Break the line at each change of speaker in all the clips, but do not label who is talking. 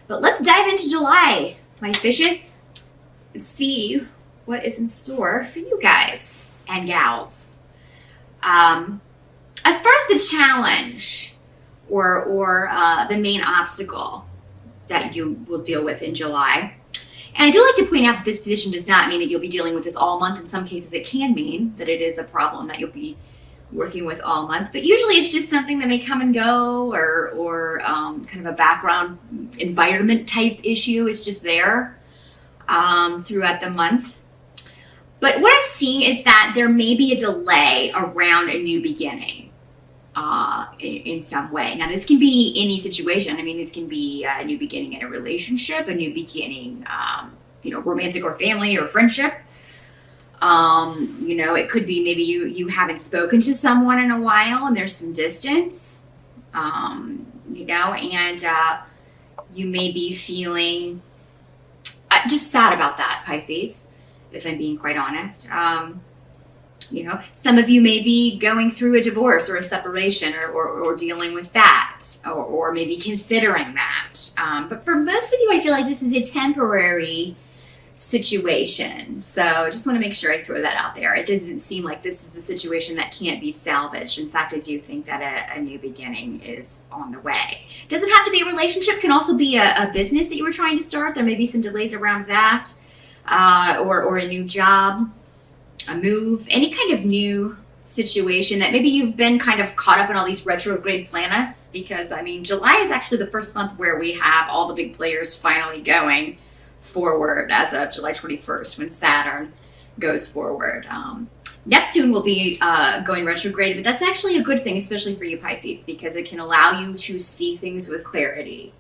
But let's dive into July, my fishes, and see what is in store for you guys and gals. As far as the challenge or the main obstacle that you will deal with in July, and I do like to point out that this position does not mean that you'll be dealing with this all month. In some cases, it can mean that it is a problem that you'll be working with all month, but usually it's just something that may come and go, or kind of a background environment type issue. It's just there throughout the month. But what I'm seeing is that there may be a delay around a new beginning in some way. Now, this can be any situation. I mean, this can be a new beginning in a relationship, a new beginning, romantic or family or friendship. It could be maybe you haven't spoken to someone in a while and there's some distance, and you may be feeling just sad about that, Pisces, if I'm being quite honest. Some of you may be going through a divorce or a separation or dealing with that, or maybe considering that. But for most of you, I feel like this is a temporary situation. So I just want to make sure I throw that out there. It doesn't seem like this is a situation that can't be salvaged. In fact, I do think that a new beginning is on the way. It doesn't have to be a relationship. It can also be a business that you were trying to start. There may be some delays around that, or a new job, a move, any kind of new situation that maybe you've been kind of caught up in all these retrograde planets, because July is actually the first month where we have all the big players finally going forward as of July 21st when Saturn goes forward. Neptune will be going retrograde, but that's actually a good thing, especially for you Pisces, because it can allow you to see things with clarity.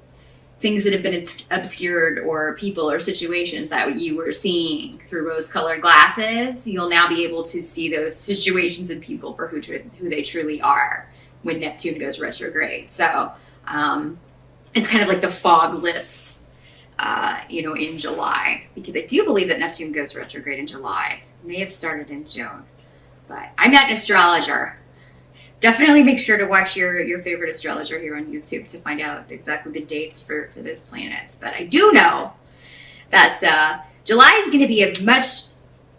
Things that have been obscured, or people or situations that you were seeing through rose-colored glasses, you'll now be able to see those situations and people for who they truly are when Neptune goes retrograde. So it's kind of like the fog lifts, in July, because I do believe that Neptune goes retrograde in July. It may have started in June, but I'm not an astrologer. Definitely make sure to watch your favorite astrologer here on YouTube to find out exactly the dates for those planets. But I do know that July is going to be a much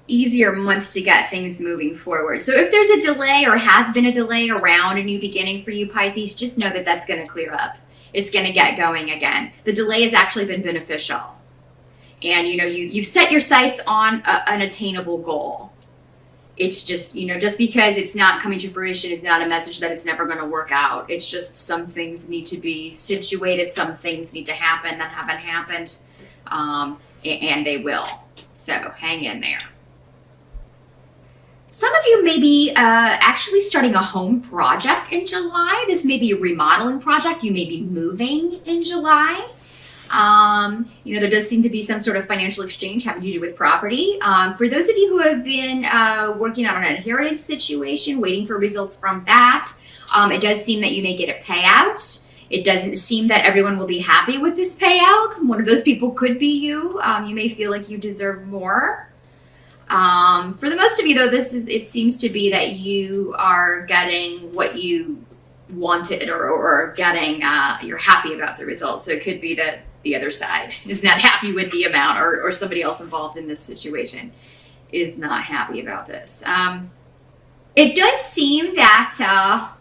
easier month to get things moving forward. So if there's a delay or has been a delay around a new beginning for you Pisces, just know that that's going to clear up. It's going to get going again. The delay has actually been beneficial. And, you've set your sights on an attainable goal. It's just, just because it's not coming to fruition is not a message that it's never going to work out. It's just some things need to be situated. Some things need to happen that haven't happened, and they will. So hang in there. Some of you may be actually starting a home project in July. This may be a remodeling project. You may be moving in July. There does seem to be some sort of financial exchange having to do with property. For those of you who have been working on an inheritance situation, waiting for results from that, it does seem that you may get a payout. It doesn't seem that everyone will be happy with this payout. One of those people could be you. You may feel like you deserve more. For the most of you, though, it seems to be that you are getting what you wanted, or getting, you're happy about the results. So it could be that the other side is not happy with the amount, or somebody else involved in this situation is not happy about this. It does seem that,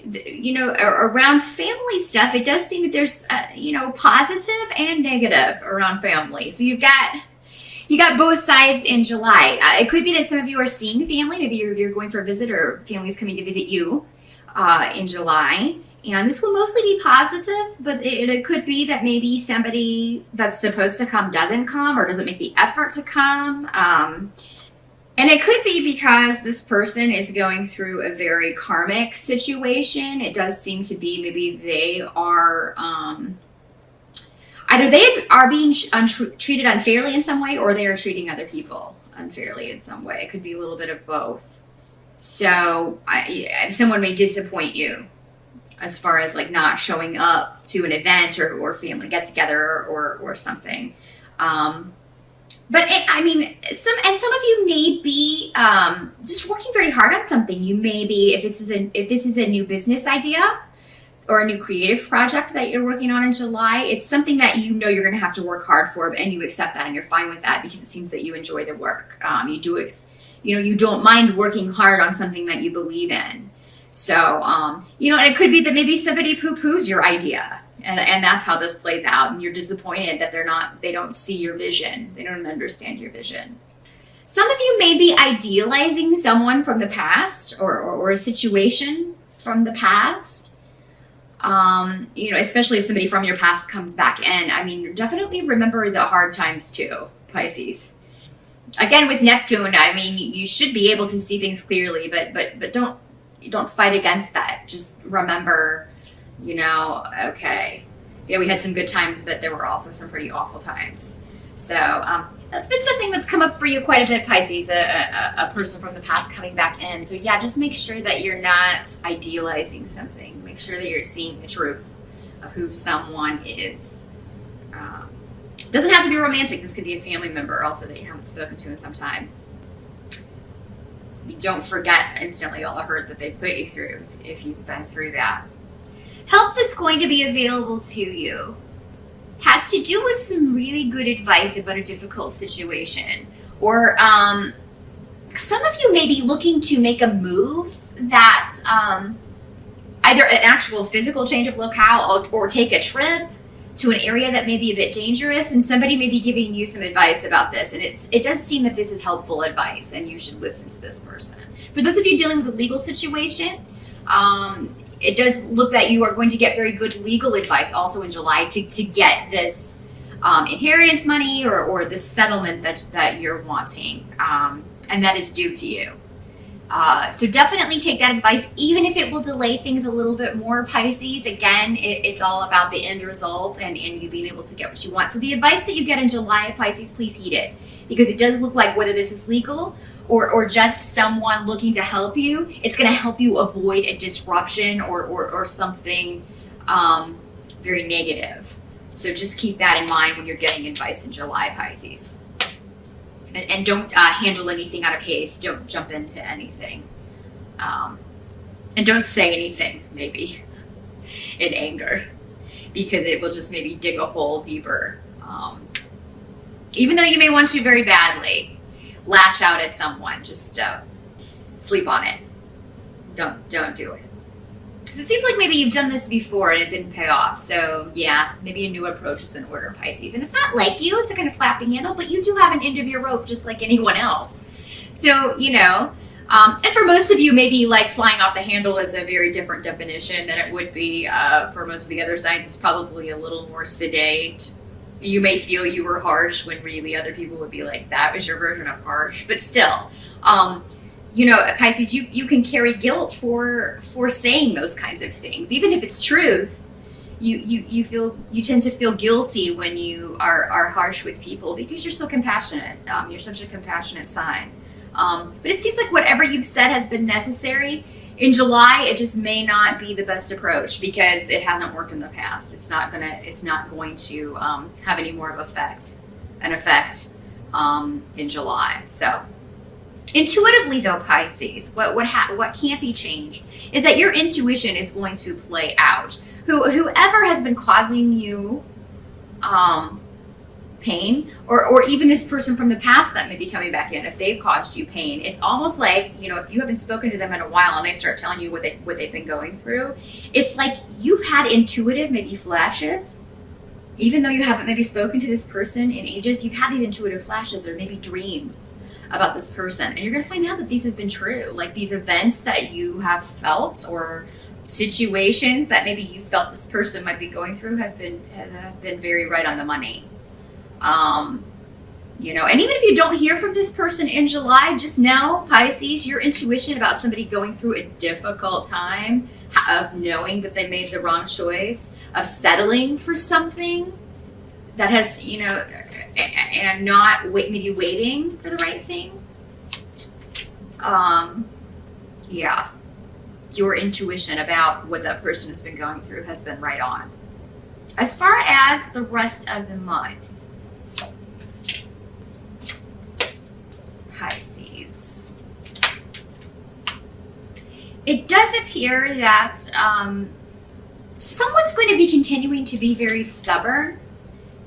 around family stuff, it does seem that there's, positive and negative around family. So you got both sides in July. It could be that some of you are seeing family. Maybe you're going for a visit, or family is coming to visit you in July. And this will mostly be positive, but it could be that maybe somebody that's supposed to come doesn't come, or doesn't make the effort to come. And it could be because this person is going through a very karmic situation. It does seem to be maybe they are, either they are being treated unfairly in some way, or they are treating other people unfairly in some way. It could be a little bit of both. So someone may disappoint you as far as like not showing up to an event or family get together or something. But some of you may be just working very hard on something. You may be, if this is a new business idea, or a new creative project that you're working on in July, it's something that you know you're going to have to work hard for, and you accept that and you're fine with that because it seems that you enjoy the work. You don't mind working hard on something that you believe in. So, and it could be that maybe somebody poo-poos your idea, and that's how this plays out, and you're disappointed that they don't see your vision. They don't understand your vision. Some of you may be idealizing someone from the past or a situation from the past. Especially if somebody from your past comes back in. I mean, definitely remember the hard times too, Pisces. Again, with Neptune, I mean, you should be able to see things clearly, but don't fight against that. Just remember, okay, yeah, we had some good times, but there were also some pretty awful times. So that's been something that's come up for you quite a bit, Pisces, a person from the past coming back in. So yeah, just make sure that you're not idealizing something. Make sure that you're seeing the truth of who someone is. Doesn't have to be romantic. This could be a family member also that you haven't spoken to in some time. You don't forget instantly all the hurt that they've put you through if you've been through that. Help that's going to be available to you has to do with some really good advice about a difficult situation. Or some of you may be looking to make a move that either an actual physical change of locale or take a trip to an area that may be a bit dangerous, and somebody may be giving you some advice about this, and it does seem that this is helpful advice and you should listen to this person. For those of you dealing with a legal situation, it does look that you are going to get very good legal advice also in July to get this inheritance money or this settlement that you're wanting, and that is due to you. So definitely take that advice, even if it will delay things a little bit more, Pisces. Again, it's all about the end result and you being able to get what you want. So the advice that you get in July, Pisces, please heed it, because it does look like whether this is legal or just someone looking to help you, it's going to help you avoid a disruption or something very negative. So just keep that in mind when you're getting advice in July, Pisces. And don't handle anything out of haste. Don't jump into anything. And don't say anything, maybe, in anger, because it will just maybe dig a hole deeper. Even though you may want to very badly, lash out at someone. Just sleep on it. Don't do it. Because it seems like maybe you've done this before and it didn't pay off. So yeah, maybe a new approach is in order, Pisces. And it's not like you to kind of flap the handle, but you do have an end of your rope just like anyone else. So, and for most of you, maybe like flying off the handle is a very different definition than it would be for most of the other signs. It's probably a little more sedate. You may feel you were harsh when really other people would be like, that was your version of harsh. But still, Pisces, you can carry guilt for saying those kinds of things. Even if it's truth, you tend to feel guilty when you are harsh with people because you're so compassionate. You're such a compassionate sign. But it seems like whatever you've said has been necessary. In July, it just may not be the best approach because it hasn't worked in the past. It's not going to have any more of an effect in July. So. Intuitively, though, Pisces, what can't be changed is that your intuition is going to play out. Whoever has been causing you pain, or even this person from the past that may be coming back in, if they've caused you pain, it's almost like, if you haven't spoken to them in a while and they start telling you what they've been going through, it's like you've had intuitive maybe flashes. Even though you haven't maybe spoken to this person in ages, you've had these intuitive flashes or maybe dreams about this person, and you're going to find out that these have been true. Like these events that you have felt or situations that maybe you felt this person might be going through have been very right on the money. And even if you don't hear from this person in July, just know, Pisces, your intuition about somebody going through a difficult time, of knowing that they made the wrong choice, of settling for something that has, and not maybe waiting for the right thing. Yeah, your intuition about what that person has been going through has been right on. As far as the rest of the month, Pisces, it does appear that someone's going to be continuing to be very stubborn.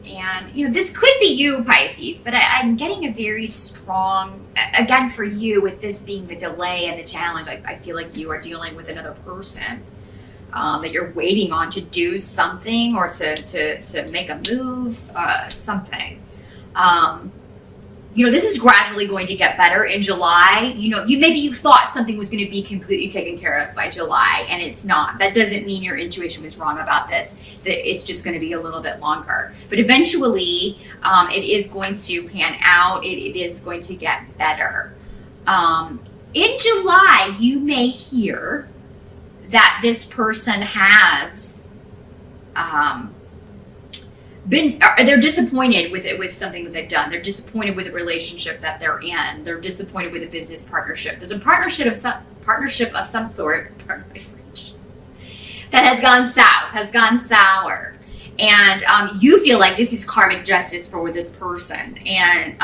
And, this could be you, Pisces, but I'm getting a very strong, again, for you, with this being the delay and the challenge, I feel like you are dealing with another person that you're waiting on to do something or to make a move, something. This is gradually going to get better in July. Maybe you thought something was going to be completely taken care of by July, and it's not. That doesn't mean your intuition was wrong about this. That it's just going to be a little bit longer. But eventually, it is going to pan out. It is going to get better. In July, you may hear that this person has they're disappointed with something that they've done. They're disappointed with a relationship that they're in. They're disappointed with a business partnership. There's a partnership of some sort, pardon my French, that has gone south, has gone sour. And you feel like this is karmic justice for this person. And,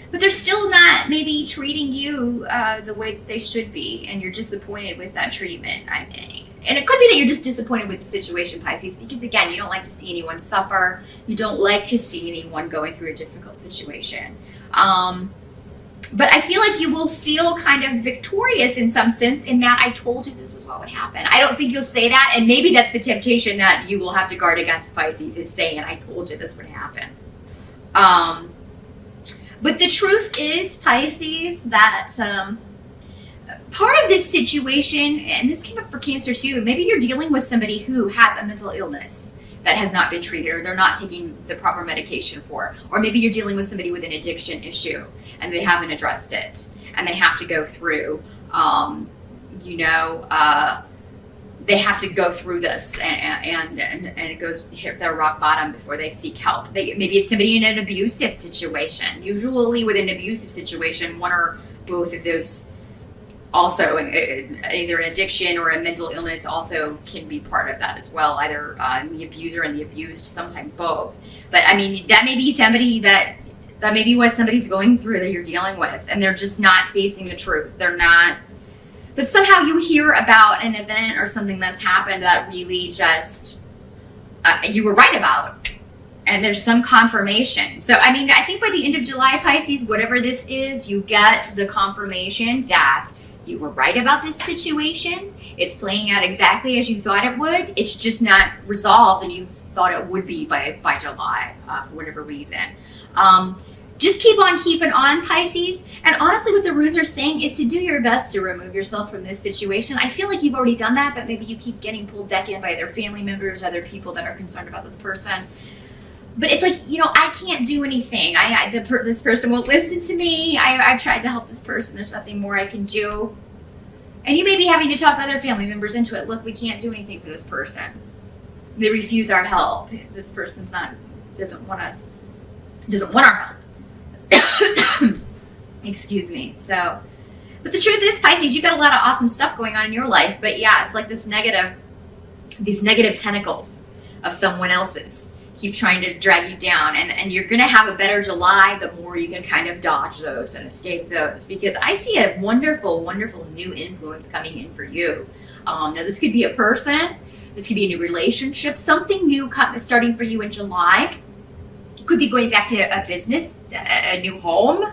but they're still not maybe treating you the way that they should be. And you're disappointed with that treatment. And it could be that you're just disappointed with the situation, Pisces, because, again, you don't like to see anyone suffer. You don't like to see anyone going through a difficult situation. But I feel like you will feel kind of victorious in some sense in that I told you this is what would happen. I don't think you'll say that, and maybe that's the temptation that you will have to guard against, Pisces, is saying, I told you this would happen. But the truth is, Pisces, that part of this situation, and this came up for Cancer too, maybe you're dealing with somebody who has a mental illness that has not been treated, or they're not taking the proper medication for, or maybe you're dealing with somebody with an addiction issue and they haven't addressed it, and they have to go through, they have to go through this and it goes hit their rock bottom before they seek help. Maybe it's somebody in an abusive situation. Usually with an abusive situation, one or both of those, also either an addiction or a mental illness also can be part of that as well, either the abuser and the abused, sometimes both. But I mean, that may be somebody that may be what somebody's going through that you're dealing with, and they're just not facing the truth. They're not, but somehow you hear about an event or something that's happened that really just you were right about, and there's some confirmation. So I mean, I think by the end of July, Pisces, whatever this is, you get the confirmation that you were right about this situation. It's playing out exactly as you thought it would. It's just not resolved, and you thought it would be by July for whatever reason. Just keep on keeping on, Pisces. And honestly, what the runes are saying is to do your best to remove yourself from this situation. I feel like you've already done that, but maybe you keep getting pulled back in by other family members, other people that are concerned about this person. But it's like, I can't do anything. This person won't listen to me. I've tried to help this person. There's nothing more I can do. And you may be having to talk other family members into it. Look, we can't do anything for this person. They refuse our help. This person's doesn't want our help. Excuse me. So, but the truth is, Pisces, you got a lot of awesome stuff going on in your life. But yeah, it's like these negative tentacles of someone else's keep trying to drag you down, and you're going to have a better July the more you can kind of dodge those and escape those, because I see a wonderful, wonderful new influence coming in for you. Now, this could be a person, this could be a new relationship, something new starting for you in July. You could be going back to a business, a new home.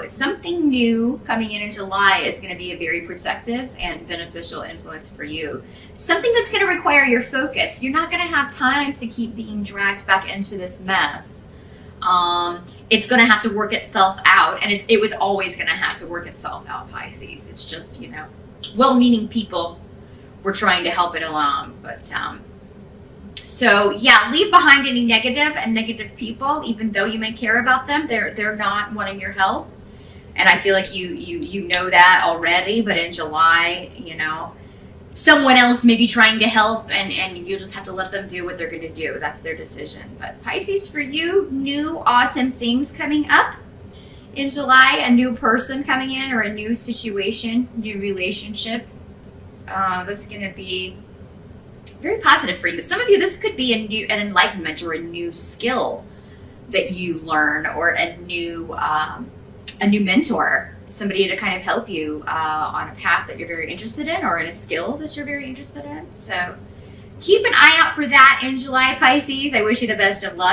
Something new coming in July is going to be a very protective and beneficial influence for you. Something that's going to require your focus. You're not going to have time to keep being dragged back into this mess. It's going to have to work itself out, and it was always going to have to work itself out, Pisces. It's just, well-meaning people were trying to help it along, but so yeah, leave behind any negative people, even though you may care about them. They're not wanting your help, and I feel like you know that already. But in July, someone else may be trying to help, and you just have to let them do what they're going to do. That's their decision. But Pisces, for you, new awesome things coming up in July. A new person coming in, or a new situation, new relationship. That's going to be very positive for you. Some of you, this could be an enlightenment or a new skill that you learn, or a new mentor somebody to kind of help you on a path that you're very interested in, or in a skill that you're very interested in. So keep an eye out for that in July, Pisces. I wish you the best of luck.